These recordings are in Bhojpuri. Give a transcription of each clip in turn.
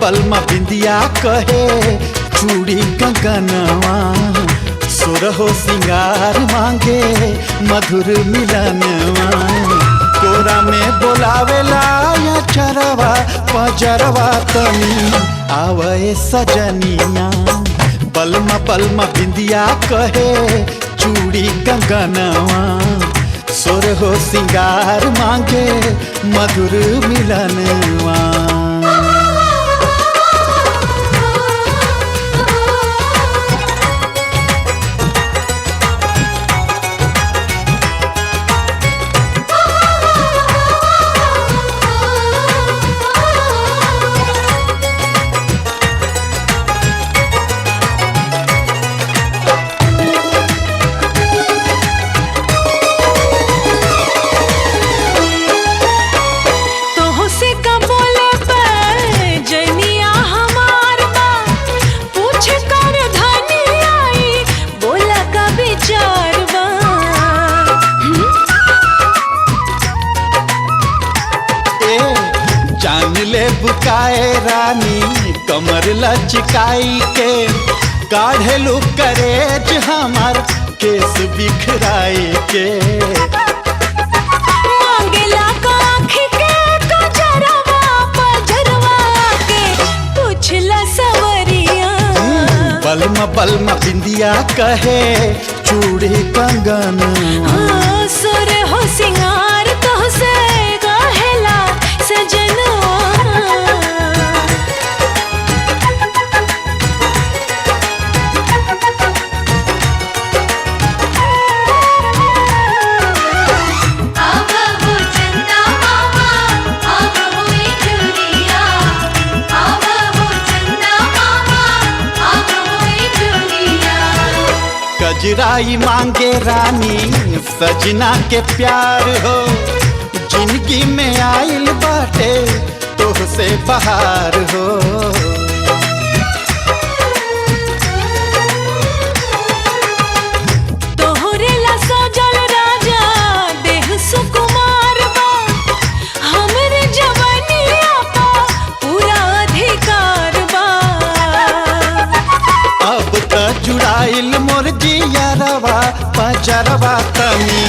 बलमा बिंदिया कहे चूड़ी कंगनवा, सुरहो सिंगार मांगे मधुर मिलनवा। कोरा में बोलावेला या चरवा पजरवा तनी आवे सजनिया। बलमा बिंदिया कहे चूड़ी कंगनवा, सुरहो सिंगार मांगे मधुर मिलनवा। जान ले बुकाए रानी कमर लचकाई के, काढ़ेलू करेज हमार केस बिखराई के। मांगेला काखी के कजरवा पजरवा के पूछला सवरिया। बलमा बिंदिया कहे चूड़ी कंगन, सुर हो सिंगार तो से कहेला सजनवा। गजराई मांगे रानी सजना के प्यार हो, जिंदगी में आइल बाटे तोहसे बहार हो। तोहरे ला सजल राजा देह सुकुमार बा, हमरे जवानिया पा पूरा अधिकार बा। अब त जुड़ाइल मोर जियरवा पजरवा तनी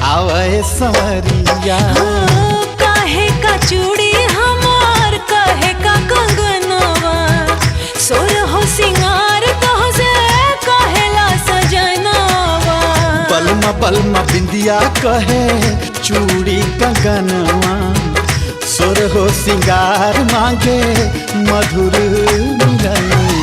आवे संवरिया। काहे का चूड़ी हमार काहे का कंगनवा, सोर हो सिंगार तो से कहेला सजनवा। बलमा बिंदिया कहे चूड़ी कंगनवा, सुर हो सिंगार मांगे मधुर मिलनवा।